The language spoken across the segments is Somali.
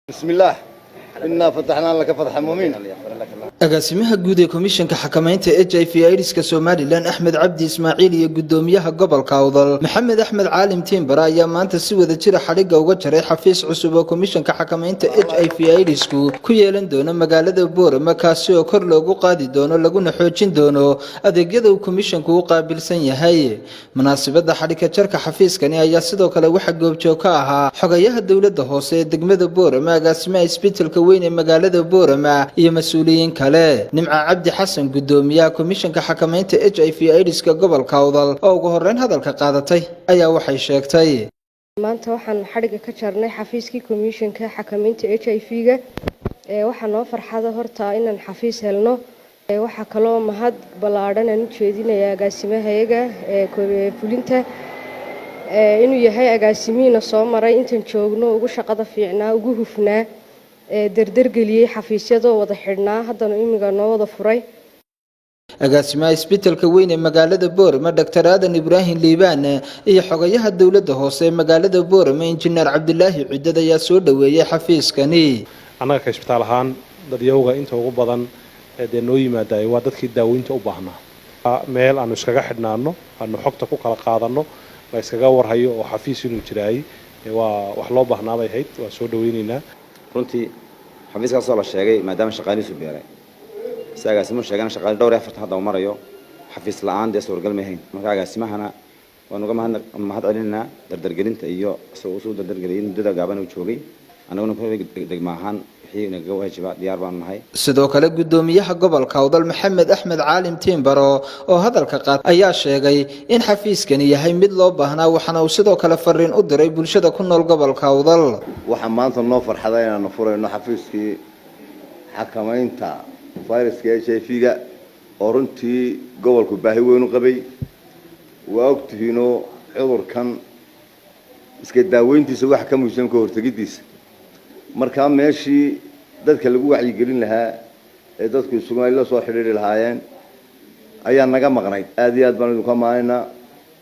بسم الله إنا فتحنا لك فتحا مبينا. agaasimaha guud ee komishanka xakamaynta HIV/AIDS-ka Soomaaliland Axmed Cabdi Ismaaciil iyo gudoomiyaha gobolka Awdal Maxamed Axmed Caalim Timbara ayaa maanta si wada jir xariga uga jaray xafiis cusub oo komishanka xakamaynta HIV/AIDS-ku ku yeelan doono magaalada Boorama kaasi oo kor loogu qaadi doono laguna xoojin doono adeegyada uu komishanku u qaabilsan yahay. Munaasabada xariga jarka xafiiskani ayaa sidoo kale waxa goobjoog ka ahaa xogayaha dawladda hoose ee degmada Boorama, agaasimaha isbitaalka weyn ee magaalada Boorama iyo mas'uuliyiin Nimca Cabdi Xasan gudoomiyaha komishanka xakamaynta HIV/AIDS-ka gobolka Awdal oo ugu horeyn hadalka qaadatay ayaa waxay sheegtay maanta waxaan xariga ka jarnay xafiiskii komishanka xakamaynta HIV-ga waxa noo farxada horta inaan xafiis helno waxa kale oo mahad ballaaran aan u jeedinayaa agaasimahayaga fulinta inuu yahay agaasimiina soo maray intaan joogno ugu shaqada fiicnaa ugu hufnaa dardargeliyay xafiisyada wada xidhnaa haddana imiga noo wada furay. agaasimaha isbitaalka weyn ee magaalada Boorama Dr. Aadan Ibraahim Liibaan iyo xogayaha dawladda hoose ee magaalada Boorama Injineer Cabdilaahi Ciidad ayaa soo dhaweeyay xafiiskani. Anaga ka isbitaal ahaan dadyowga inta ugu badan ee noo yimaaday waa dadkii daaweynta u baahnaa meel aanu iskaga xidhnaano aanu xogta ku kala qaadano la iskaga warhayo oo xafiis inuu jiraay waa wax loo baahnaa bay ahayd waa soo dhaweynaynaa. runtii xafiiskaas oo la sheegay maadaama shaqaalihiisu beeray agaasimuhu sheegana shaqaale dhowr iyo afartan hadda uu marayo xafiis la'aan dee suuragal ma ahayn marka agaasimahana waan uga mahad celinaynaa dardargelinta iyo soo dardargeliyay muddada gaaban uu joogay annaguna degmo ahaan wixii naga waajiba diyaar baan nahay. sidoo kale gudoomiyaha gobolka Awdal Maxamed Axmed Caalim Timbaro oo hadalka qaad ayaa sheegay in xafiiskani yahay mid loo baahnaa waxana uu sidoo kale fariin u diray bulshada ku nool gobolka Awdal. waxaan maanta noo farxaday inaan furayno xafiiskii xakamaynta fayraska HIV-ga oo runtii gobolku baahi weyn u qabay waa ogtihiino cudurkan iska daaweyntiisa wax ka muhiimsan ka hortagidiisa marka meeshii dadka lagu wacyi gelin lahaa ee dadku Soomaaliya soo xiriiri lahaayeen ayaa naga maqnay aad iyo aad baan idinku maaynaa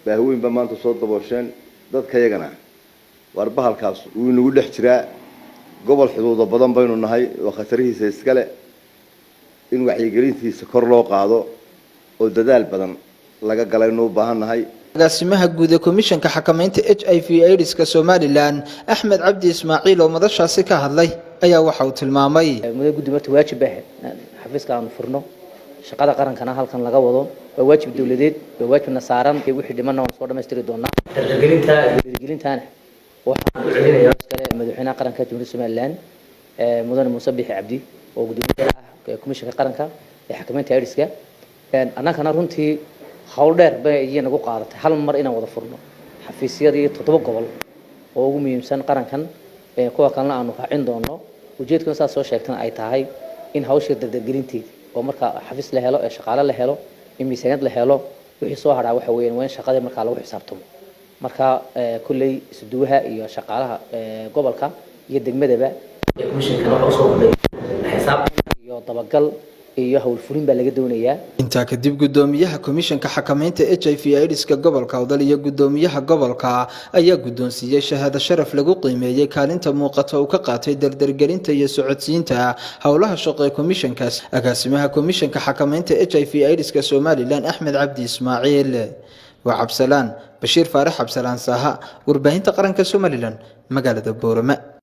baahi weyn ba maanta soo daboosheen dadka yagana war bahalkaas uu nagu dhex jiraa gobol xuduudo badan baynu nahay oo khatarihiisa iska leh in wacyi gelintiisa kor loo qaado oo dadaal badan laga galay noo baahanahay. agaasimaha guud ee komishanka xakamaynta HIV/AIDS-ka Soomaaliland Axmed Cabdi Ismaaciil oo madashaasi ka hadlay ayaa waxa uu tilmaamay muddo guddiga waajib ah xafiiska aan furno shaqada qarankana halkan laga wado waa waajib dawladeed waa waajibna saaran wixii dhimanna waan soo dhameystiri doonaa. dardargelintana waxaan u celinayaa madaxweynaha qaranka Jamhuuriyadda Soomaaliland mudane Muuse Biixi Cabdi oo gudoomiyaha komishanka qaranka ee xakamaynta AIDS-ka annagana runtii hawl dheer bay nagu qaadatay hal mar inaan wada furno xafiisyadii 7 gobol oo ugu muhiimsan qarankan kuwa kalena aanu raacin doono ujeedkuna saas soo sheegtana ay tahay in hawsha dardargelinteedii oo marka xafiis la helo ee shaqaale la helo in miisaaniyad la helo wixii soo haraa waxa weeyaan waa shaqada marka lagu xisaabtamo marka kulley isduwaha iyo shaqaalaha gobolka iyo degmadaba komishanka waxa soo waday xisaab iyo dabagal iyo hawl furin baa laga doonayaa. inta kadib gudoomiyaha komishanka xakamaynta HIV/AIDS-ka gobolka Awdal iyo gudoomiyaha gobolka ayaa gudoonsiiyay shahaado sharaf lagu qiimeeyay kaalinta muuqata uu ka qaatay dardargelinta iyo socodsiinta hawlaha shaqo ee komishankaas. agaasimaha komishanka xakamaynta HIV/AIDS-ka Soomaaliland Axmed Cabdi Ismaaciil waa Cabsalaan Bashiir Faarax Cabsalaan Saaha warbaahinta qaranka Soomaaliland magaalada Boorama.